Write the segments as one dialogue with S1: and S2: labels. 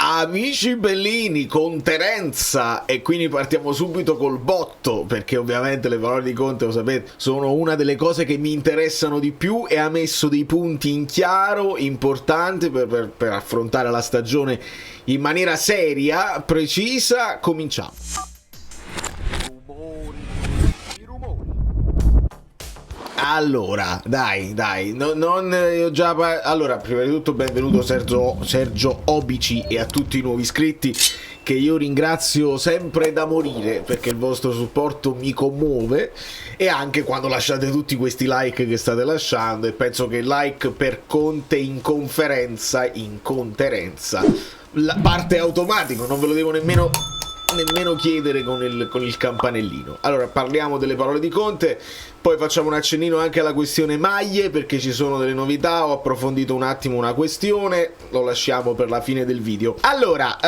S1: Amici bellini, conterenza, e quindi partiamo subito col botto, perché ovviamente le parole di Conte, lo sapete, sono una delle cose che mi interessano di più e ha messo dei punti in chiaro importanti per affrontare la stagione in maniera seria, precisa. Cominciamo. Allora, dai, allora, prima di tutto benvenuto Sergio Obici e a tutti i nuovi iscritti, che io ringrazio sempre da morire perché il vostro supporto mi commuove, e anche quando lasciate tutti questi like che state lasciando, e penso che il like per Conte in conterenza la parte automatico, non ve lo devo nemmeno chiedere con il campanellino. Allora, parliamo delle parole di Conte, poi facciamo un accennino anche alla questione maglie, perché ci sono delle novità. Ho approfondito un attimo una questione, lo lasciamo per la fine del video. Allora,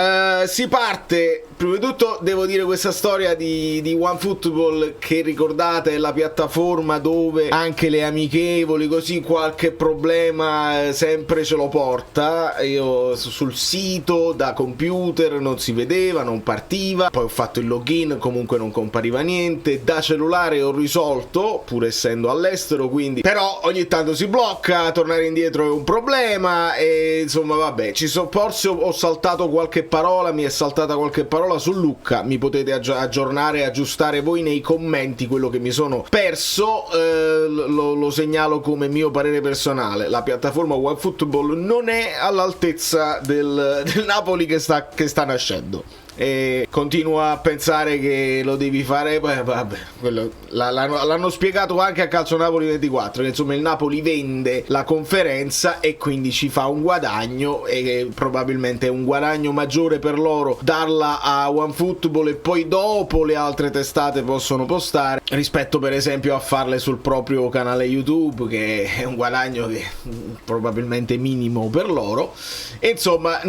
S1: si parte. Prima di tutto devo dire questa storia di OneFootball, che ricordate è la piattaforma dove anche le amichevoli, così, qualche problema sempre ce lo porta. Io sul sito da computer non si vedeva, non partiva, poi ho fatto il login, comunque non compariva niente. Da cellulare ho risolto, pur essendo all'estero, quindi, però ogni tanto si blocca, tornare indietro è un problema, e insomma vabbè, forse ho saltato qualche parola, mi è saltata qualche parola su Lucca. Mi potete aggiornare e aggiustare voi nei commenti quello che mi sono perso. Lo segnalo come mio parere personale: la piattaforma OneFootball non è all'altezza del Napoli che sta nascendo, e continuo a pensare che lo devi fare. Vabbè, l'hanno spiegato anche a Calcio Napoli 24, che insomma il Napoli vende la conferenza e quindi ci fa un guadagno, e probabilmente è un guadagno maggiore per loro darla a OneFootball e poi dopo le altre testate possono postare, rispetto per esempio a farle sul proprio canale YouTube, che è un guadagno che probabilmente minimo per loro. E insomma,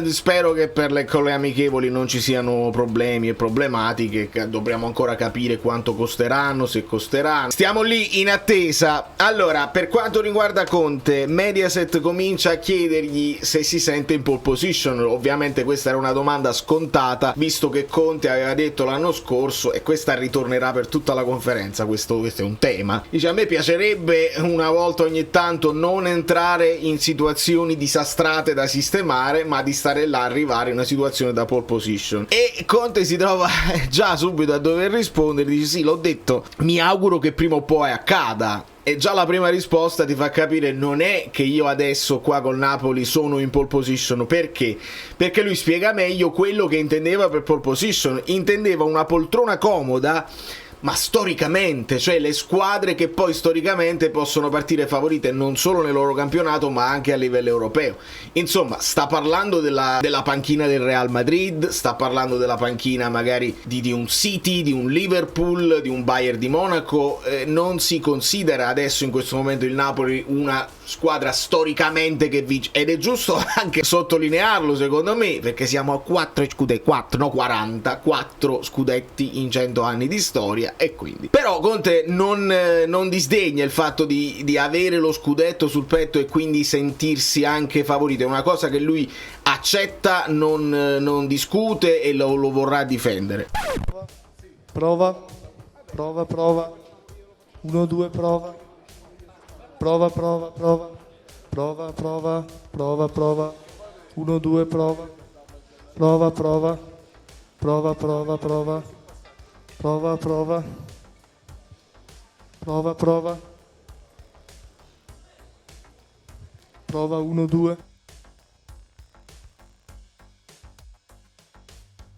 S1: spero che con le amichevoli non ci siano problemi e problematiche, che dobbiamo ancora capire quanto costeranno, se costeranno. Stiamo lì in attesa. Allora, per quanto riguarda Conte, Mediaset comincia a chiedergli se si sente in pole position. Ovviamente questa era una domanda scontata, visto che Conte aveva detto l'anno scorso, e questa ritornerà per tutta la conferenza, questo è un tema. Dice: a me piacerebbe una volta ogni tanto non entrare in situazioni disastrate da sistemare, ma di stare là, arrivare in una situazione da pole position. E Conte si trova già subito a dover rispondere, dice: sì, l'ho detto, mi auguro che prima o poi accada. E già la prima risposta ti fa capire: non è che io adesso qua col Napoli sono in pole position. Perché? Perché lui spiega meglio quello che intendeva per pole position. Intendeva una poltrona comoda, ma storicamente, cioè le squadre che poi storicamente possono partire favorite non solo nel loro campionato ma anche a livello europeo. Insomma, sta parlando della panchina del Real Madrid, sta parlando della panchina magari di un City, di un Liverpool, di un Bayern di Monaco. Non si considera adesso, in questo momento, il Napoli una squadra storicamente che vince, ed è giusto anche sottolinearlo, secondo me, perché siamo a 4 scudetti in 100 anni di storia. E quindi, però, Conte non disdegna il fatto di avere lo scudetto sul petto e quindi sentirsi anche favorito. È una cosa che lui accetta, non discute e lo vorrà difendere.
S2: Prova 1 2 prova 1 2 prova prova 1 2.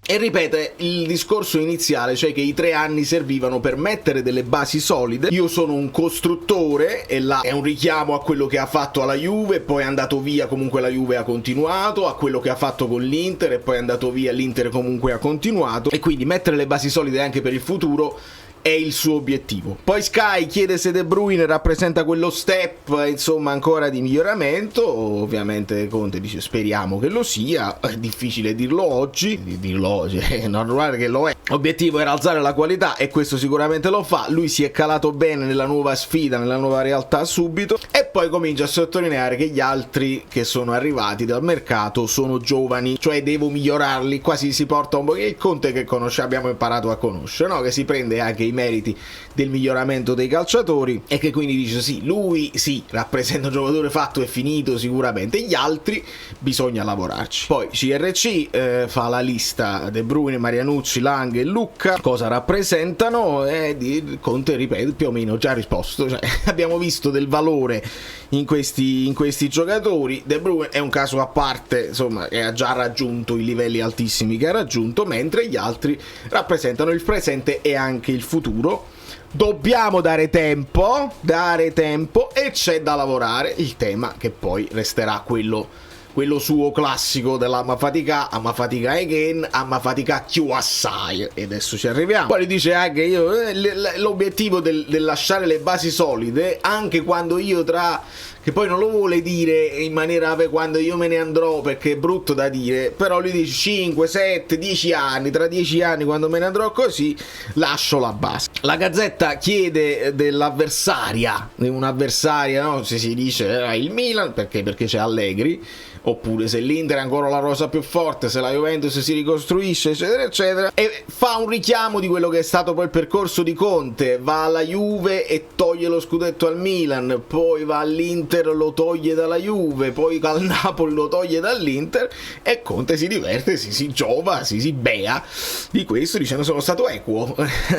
S1: E ripete il discorso iniziale, cioè che i 3 anni servivano per mettere delle basi solide. Io sono un costruttore, e là è un richiamo a quello che ha fatto alla Juve, poi è andato via, comunque la Juve ha continuato, a quello che ha fatto con l'Inter, e poi è andato via, l'Inter comunque ha continuato. E quindi mettere le basi solide anche per il futuro è il suo obiettivo. Poi Sky chiede se De Bruyne rappresenta quello step, insomma, ancora di miglioramento. Ovviamente Conte dice speriamo che lo sia, è difficile dirlo oggi, è normale che lo è. L'obiettivo era alzare la qualità e questo sicuramente lo fa. Lui si è calato bene nella nuova sfida, nella nuova realtà subito, e poi comincia a sottolineare che gli altri che sono arrivati dal mercato sono giovani, cioè devo migliorarli. Quasi si porta un po' il Conte che abbiamo imparato a conoscere, no? Che si prende anche i meriti del miglioramento dei calciatori e che quindi dice sì, lui sì, rappresenta un giocatore fatto e finito sicuramente, gli altri bisogna lavorarci. Poi CRC fa la lista: De Bruyne, Marianucci, Lang e Lucca cosa rappresentano, e Conte ripete più o meno già risposto, cioè, abbiamo visto del valore in questi giocatori. De Bruyne è un caso a parte, insomma, che ha già raggiunto i livelli altissimi che ha raggiunto, mentre gli altri rappresentano il presente e anche il futuro. Dobbiamo dare tempo e c'è da lavorare. Il tema che poi resterà quello suo classico dell'amma fatica again, amma fatica più assai, e adesso ci arriviamo. Poi dice anche io l'obiettivo del lasciare le basi solide, anche quando io che poi non lo vuole dire in maniera quando io me ne andrò, perché è brutto da dire, però lui dice 5, 7, 10 anni, tra 10 anni quando me ne andrò così lascio la base. La Gazzetta chiede dell'avversaria, no? Se si dice il Milan perché c'è Allegri, oppure se l'Inter è ancora la rosa più forte, se la Juventus si ricostruisce, eccetera eccetera, e fa un richiamo di quello che è stato poi il percorso di Conte. Va alla Juve e toglie lo scudetto al Milan, poi va all'Inter, lo toglie dalla Juve, poi al Napoli lo toglie dall'Inter, e Conte si diverte, si giova, si bea di questo, dicendo sono stato equo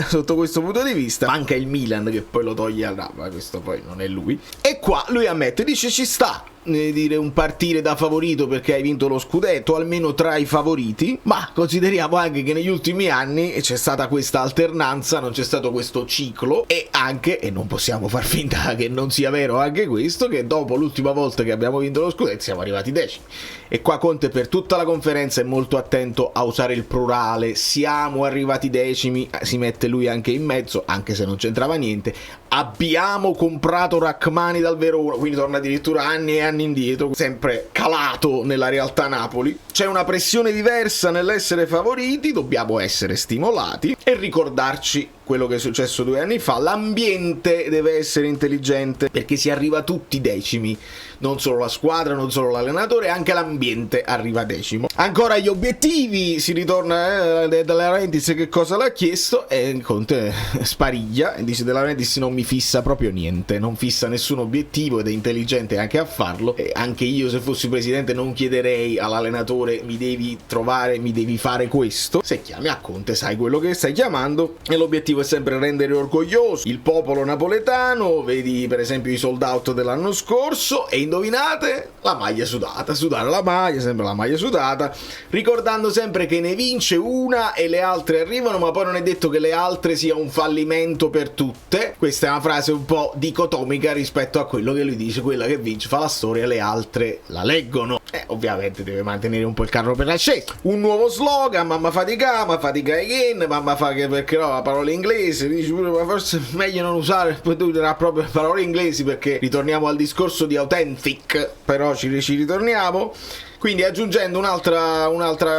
S1: sotto questo punto di vista. Manca il Milan che poi lo toglie al Napoli, questo poi non è lui, e qua lui ammette, dice ci sta dire un partire da favorito perché hai vinto lo scudetto, almeno tra i favoriti, ma consideriamo anche che negli ultimi anni c'è stata questa alternanza, non c'è stato questo ciclo, e anche, e non possiamo far finta che non sia vero anche questo, che dopo l'ultima volta che abbiamo vinto lo scudetto siamo arrivati decimi. E qua Conte per tutta la conferenza è molto attento a usare il plurale, siamo arrivati decimi, si mette lui anche in mezzo, anche se non c'entrava niente. Abbiamo comprato Rachmani dal Verona, quindi torna addirittura anni e anni indietro, sempre calato nella realtà Napoli. C'è una pressione diversa nell'essere favoriti, dobbiamo essere stimolati e ricordarci quello che è successo 2 anni fa. L'ambiente deve essere intelligente, perché si arriva tutti decimi, non solo la squadra, non solo l'allenatore, anche l'ambiente arriva decimo. Ancora gli obiettivi, si ritorna De Laurentiis che cosa l'ha chiesto, e Conte spariglia e dice De Laurentiis non mi fissa proprio niente, non fissa nessun obiettivo ed è intelligente anche a farlo. E anche io se fossi presidente non chiederei all'allenatore mi devi trovare, mi devi fare questo. Se chiami a Conte sai quello che stai chiamando, e l'obiettivo è sempre rendere orgoglioso il popolo napoletano. Vedi per esempio i sold out dell'anno scorso, e indovinate? La maglia sudata, sudare la maglia, sempre la maglia sudata, ricordando sempre che ne vince una e le altre arrivano, ma poi non è detto che le altre sia un fallimento per tutte. Questa è una frase un po' dicotomica rispetto a quello che lui dice, quella che vince fa la storia, le altre la leggono. Ovviamente deve mantenere un po' il carro per l'ascesa. Un nuovo slogan, mamma fatica again, mamma fa che, perché no, la parola inglese, dici pure, ma forse è meglio non usare, poi tu dirà proprio parole inglesi, perché ritorniamo al discorso di authentic, però ci ritorniamo. Quindi aggiungendo un'altra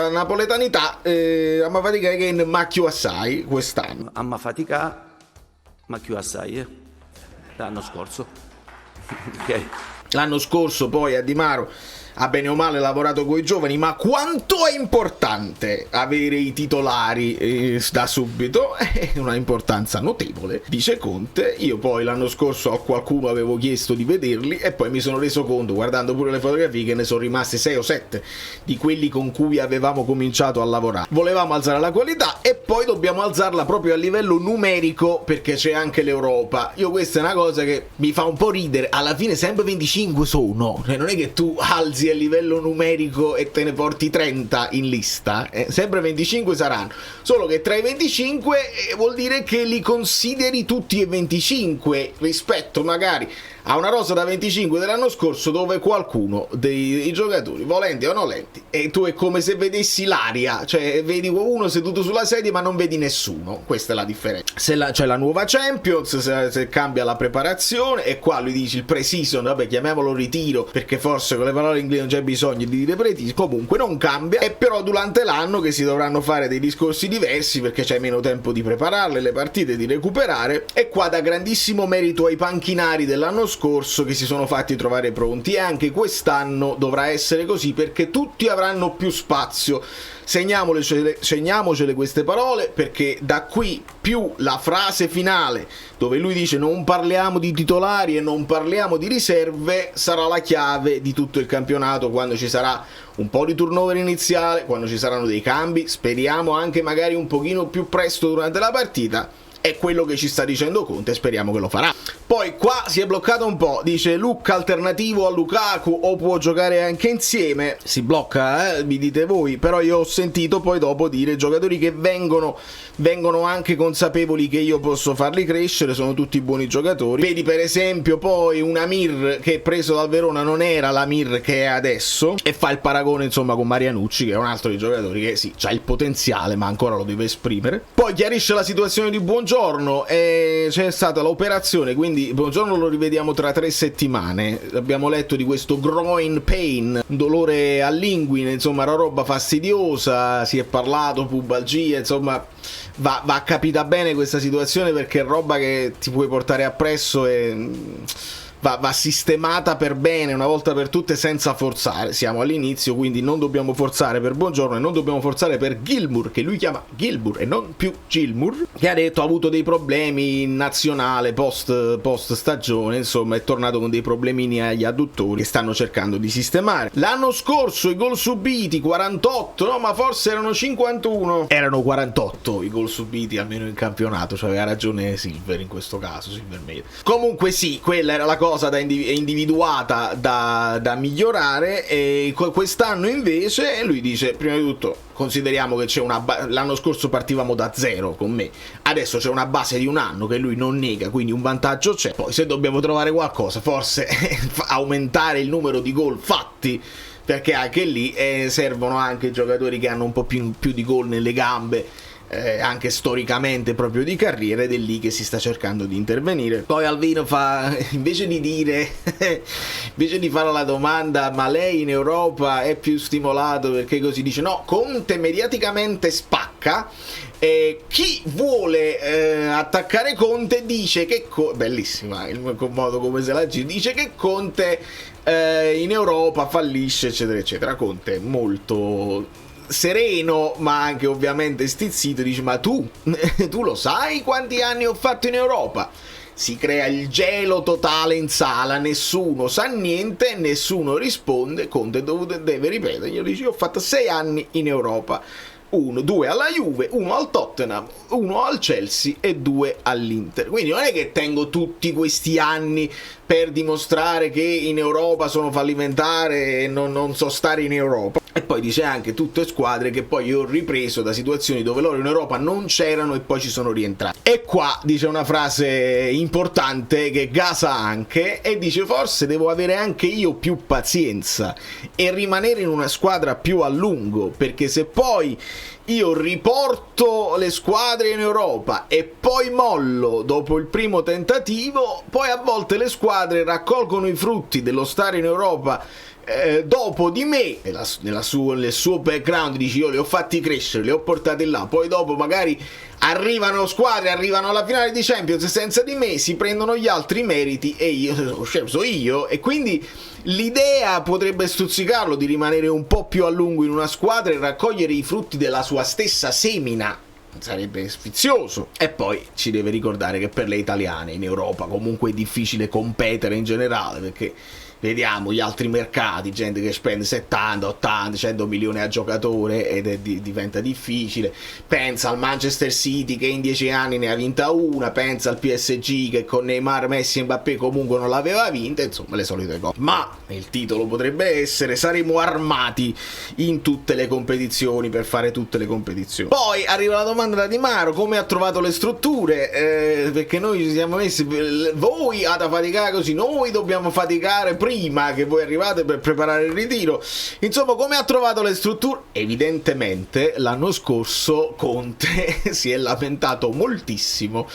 S1: napoletanità, amma fatica again, ma più assai quest'anno.
S3: Amma fatica, ma più assai, l'anno scorso. Ok.
S1: L'anno scorso poi a Di Maro ha bene o male lavorato con i giovani, ma quanto è importante avere i titolari da subito? È una importanza notevole, dice Conte. Io poi l'anno scorso a qualcuno avevo chiesto di vederli e poi mi sono reso conto, guardando pure le fotografie, che ne sono rimasti 6 o 7 di quelli con cui avevamo cominciato a lavorare. Volevamo alzare la qualità e poi dobbiamo alzarla proprio a livello numerico, perché c'è anche l'Europa. Io questa è una cosa che mi fa un po' ridere, alla fine sempre 25 sono, cioè non è che tu alzi a livello numerico e te ne porti 30 in lista, sempre 25 saranno, solo che tra i 25 vuol dire che li consideri tutti e 25 rispetto magari ha una rosa da 25 dell'anno scorso dove qualcuno dei giocatori, volenti o nolenti, e tu è come se vedessi l'aria, cioè vedi uno seduto sulla sedia ma non vedi nessuno. Questa è la differenza. C'è la nuova Champions, se cambia la preparazione, e qua lui dice il pre-season, vabbè, chiamiamolo ritiro perché forse con le parole inglesi non c'è bisogno di dire pre-season, comunque non cambia, e però durante l'anno che si dovranno fare dei discorsi diversi perché c'è meno tempo di prepararle le partite, di recuperare, e qua dà grandissimo merito ai panchinari dell'anno scorso che si sono fatti trovare pronti, e anche quest'anno dovrà essere così perché tutti avranno più spazio. Segniamocele queste parole, perché da qui più la frase finale dove lui dice non parliamo di titolari e non parliamo di riserve sarà la chiave di tutto il campionato, quando ci sarà un po' di turnover iniziale, quando ci saranno dei cambi, speriamo anche magari un pochino più presto durante la partita. È quello che ci sta dicendo Conte, speriamo che lo farà. Poi qua si è bloccato un po', dice look alternativo a Lukaku o può giocare anche insieme. Si blocca, mi dite voi, però io ho sentito poi dopo dire giocatori che vengono anche consapevoli che io posso farli crescere, sono tutti buoni giocatori. Vedi per esempio poi un Amir che preso dal Verona non era l'Amir che è adesso, e fa il paragone insomma con Marianucci, che è un altro dei giocatori che sì, c'ha il potenziale ma ancora lo deve esprimere. Poi chiarisce la situazione di Buongiorno, e c'è stata l'operazione, quindi Buongiorno lo rivediamo tra 3 settimane. Abbiamo letto di questo groin pain, un dolore all'inguine, insomma una roba fastidiosa, si è parlato pubalgia, insomma va capita bene questa situazione perché è roba che ti puoi portare appresso e va sistemata per bene una volta per tutte senza forzare. Siamo all'inizio, quindi non dobbiamo forzare per Buongiorno e non dobbiamo forzare per Gilmour, che lui chiama Gilmour e non più Gilmour, che ha detto ha avuto dei problemi in nazionale post stagione, insomma è tornato con dei problemini agli adduttori che stanno cercando di sistemare. L'anno scorso i gol subiti 48, no, ma forse erano 51, erano 48 i gol subiti almeno in campionato, cioè aveva ragione Silver in questo caso, Silver Media. Comunque sì, quella era la cosa individuata da migliorare, e quest'anno invece lui dice prima di tutto consideriamo che c'è l'anno scorso partivamo da zero con me, adesso c'è una base di un anno che lui non nega, quindi un vantaggio c'è. Poi se dobbiamo trovare qualcosa, forse aumentare il numero di gol fatti, perché anche lì servono anche giocatori che hanno un po' più di gol nelle gambe, anche storicamente proprio di carriera, ed è lì che si sta cercando di intervenire. Poi Alvino fa, invece di fare la domanda ma lei in Europa è più stimolato perché così, dice no, Conte mediaticamente spacca, chi vuole attaccare Conte dice che bellissima il modo come se la gira, dice che Conte in Europa fallisce eccetera eccetera. Conte molto sereno ma anche ovviamente stizzito, dice ma tu lo sai quanti anni ho fatto in Europa? Si crea il gelo totale in sala, nessuno sa niente, nessuno risponde. Conte deve ripetere, io dice ho fatto 6 anni in Europa, 2 alla Juve, 1 al Tottenham, 1 al Chelsea e 2 all'Inter. Quindi non è che tengo tutti questi anni per dimostrare che in Europa sono fallimentare e non so stare in Europa. E poi dice anche tutte squadre che poi io ho ripreso da situazioni dove loro in Europa non c'erano e poi ci sono rientrati. E qua dice una frase importante che gasa anche, e dice forse devo avere anche io più pazienza e rimanere in una squadra più a lungo, perché se poi io riporto le squadre in Europa e poi mollo dopo il primo tentativo, poi a volte le squadre raccolgono i frutti dello stare in Europa dopo di me, nel suo background, dici io li ho fatti crescere, li ho portati là, poi dopo magari arrivano alla finale di Champions senza di me, si prendono gli altri meriti e io so io, e quindi l'idea potrebbe stuzzicarlo di rimanere un po' più a lungo in una squadra e raccogliere i frutti della sua stessa semina. Sarebbe sfizioso. E poi ci deve ricordare che per le italiane in Europa comunque è difficile competere in generale, perché Vediamo gli altri mercati, gente che spende 70, 80, 100 milioni a giocatore ed diventa difficile. Pensa al Manchester City che in 10 anni ne ha vinta una, pensa al PSG che con Neymar, Messi e Mbappé comunque non l'aveva vinta, insomma le solite cose. Ma il titolo potrebbe essere: saremo armati in tutte le competizioni per fare tutte le competizioni. Poi arriva la domanda da Di Maro: come ha trovato le strutture? Perché noi ci siamo messi, voi avete faticare così, noi dobbiamo faticare prima che voi arrivate per preparare il ritiro. Insomma, come ha trovato le strutture? Evidentemente l'anno scorso Conte si è lamentato moltissimo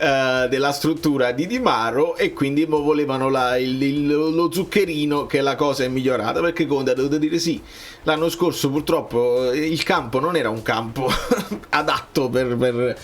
S1: della struttura di Di Maro e quindi volevano lo zuccherino che la cosa è migliorata, perché Conte ha dovuto dire sì, l'anno scorso purtroppo il campo non era un campo adatto per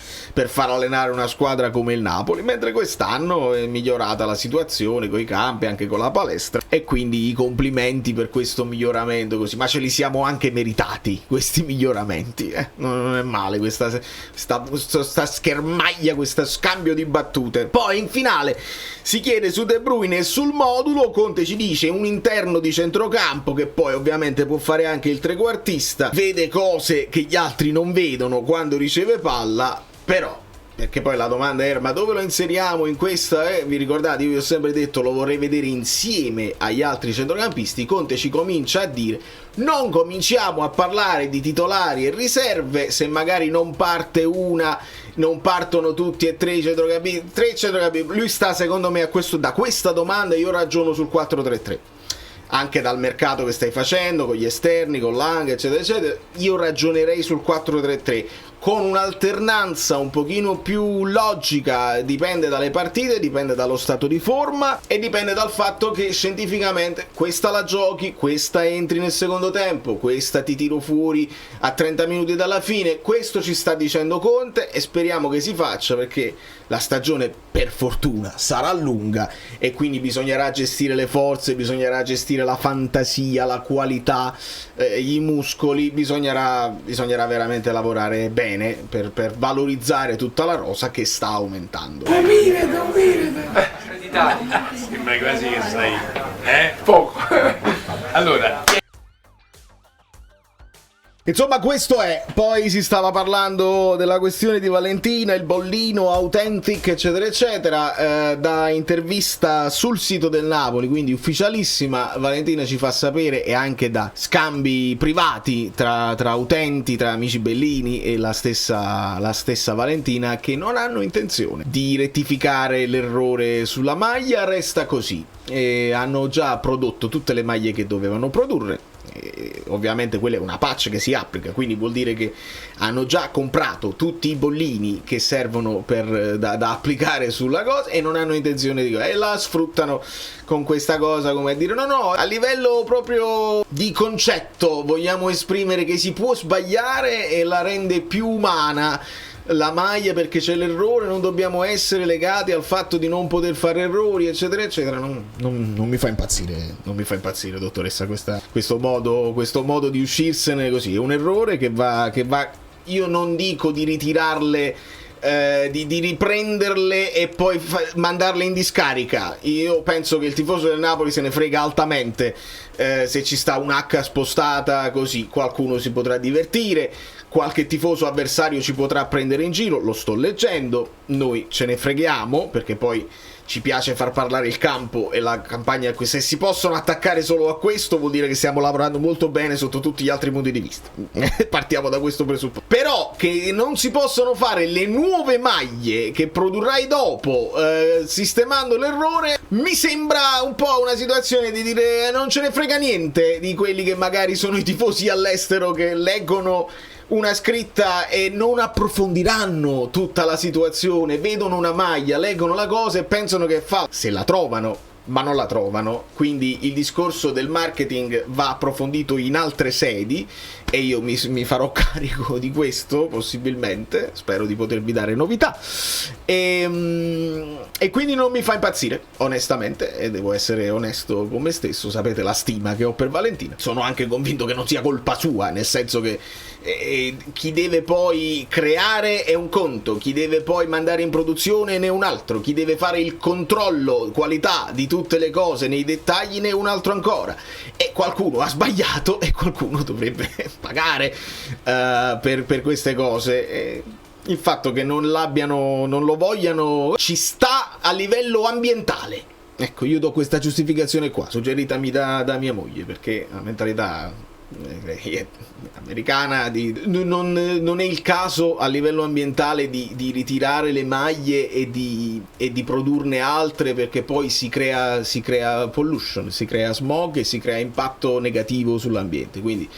S1: far allenare una squadra come il Napoli, mentre quest'anno è migliorata la situazione con i campi, anche con la palestra, e quindi i complimenti per questo miglioramento così, ma ce li siamo anche meritati questi miglioramenti, non è male questa schermaglia, questo scambio di battute. Poi in finale si chiede su De Bruyne e sul modulo. Conte ci dice un interno di centrocampo che poi ovviamente può fare anche il trequartista, vede cose che gli altri non vedono quando riceve palla, però, perché poi la domanda era: ma dove lo inseriamo in questa? Vi ricordate, io vi ho sempre detto lo vorrei vedere insieme agli altri centrocampisti. Conte ci comincia a dire: non cominciamo a parlare di titolari e riserve se magari non partono tutti e tre i centrocampisti. Lui sta, secondo me, da questa domanda io ragiono sul 4-3-3. Anche dal mercato che stai facendo, con gli esterni, con Lang, eccetera, eccetera, io ragionerei sul 4-3-3, con un'alternanza un pochino più logica, dipende dalle partite, dipende dallo stato di forma e dipende dal fatto che scientificamente questa la giochi, questa entri nel secondo tempo, questa ti tiro fuori a 30 minuti dalla fine. Questo ci sta dicendo Conte e speriamo che si faccia, perché la stagione per fortuna sarà lunga e quindi bisognerà gestire le forze, bisognerà gestire la fantasia, la qualità, i muscoli, bisognerà veramente lavorare bene per valorizzare tutta la rosa che sta aumentando.
S4: Sembra quasi che sai, poco. Allora,
S1: insomma, questo è. Poi si stava parlando della questione di Valentina, il bollino authentic, eccetera eccetera. Da intervista sul sito del Napoli, quindi ufficialissima, Valentina ci fa sapere, e anche da scambi privati tra utenti, tra amici bellini e la stessa Valentina, che non hanno intenzione di rettificare l'errore sulla maglia. Resta così. Hanno già prodotto tutte le maglie che dovevano produrre. Ovviamente quella è una patch che si applica, quindi vuol dire che hanno già comprato tutti i bollini che servono da applicare sulla cosa e non hanno intenzione di e la sfruttano con questa cosa, come a dire no, a livello proprio di concetto vogliamo esprimere che si può sbagliare e la rende più umana la maglia, perché c'è l'errore, non dobbiamo essere legati al fatto di non poter fare errori, eccetera eccetera. Non mi fa impazzire, dottoressa, questo modo di uscirsene così. È un errore che va, io non dico di ritirarle, di riprenderle e poi mandarle in discarica. Io penso che il tifoso del Napoli se ne frega altamente se ci sta un H spostata così, qualcuno si potrà divertire, qualche tifoso avversario ci potrà prendere in giro, lo sto leggendo, noi ce ne freghiamo perché poi ci piace far parlare il campo e la campagna. Se si possono attaccare solo a questo vuol dire che stiamo lavorando molto bene sotto tutti gli altri punti di vista. Partiamo da questo presupposto. Però che non si possono fare le nuove maglie che produrrai dopo sistemando l'errore, mi sembra un po' una situazione di dire non ce ne frega niente di quelli che magari sono i tifosi all'estero che leggono una scritta e non approfondiranno tutta la situazione, vedono una maglia, leggono la cosa e pensano che se la trovano, ma non la trovano. Quindi il discorso del marketing va approfondito in altre sedi e io mi farò carico di questo, possibilmente, spero di potervi dare novità, e quindi non mi fa impazzire, onestamente, e devo essere onesto con me stesso, sapete la stima che ho per Valentina. Sono anche convinto che non sia colpa sua, nel senso che chi deve poi creare è un conto, chi deve poi mandare in produzione ne è un altro, chi deve fare il controllo qualità di tutte le cose nei dettagli ne è un altro ancora, e qualcuno ha sbagliato e qualcuno dovrebbe pagare per queste cose. Il fatto che non lo vogliano ci sta a livello ambientale. Ecco, io do questa giustificazione qua, suggeritami da mia moglie, perché la mentalità americana non è il caso a livello ambientale di ritirare le maglie e di produrne altre, perché poi si crea pollution, si crea smog e si crea impatto negativo sull'ambiente. Quindi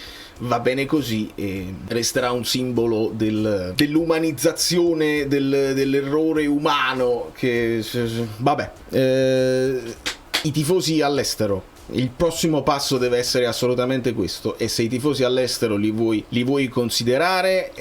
S1: va bene così, e resterà un simbolo dell'umanizzazione dell'errore umano che vabbè. I tifosi all'estero, il prossimo passo deve essere assolutamente questo, e se i tifosi all'estero li vuoi considerare,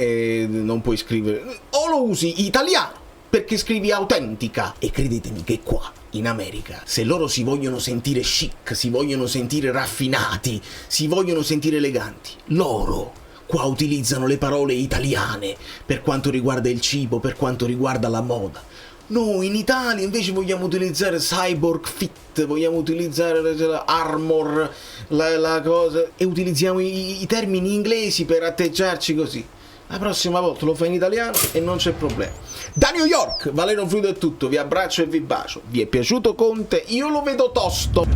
S1: non puoi scrivere o lo usi italiano perché scrivi autentica, e credetemi che qua in America, se loro si vogliono sentire chic, si vogliono sentire raffinati, si vogliono sentire eleganti, loro qua utilizzano le parole italiane per quanto riguarda il cibo, per quanto riguarda la moda. Noi in Italia invece vogliamo utilizzare cyborg fit, vogliamo utilizzare armor, la cosa, e utilizziamo i termini inglesi per atteggiarci così. La prossima volta lo fai in italiano e non c'è problema. Da New York, Valero Fluido è tutto, vi abbraccio e vi bacio. Vi è piaciuto Conte? Io lo vedo tosto.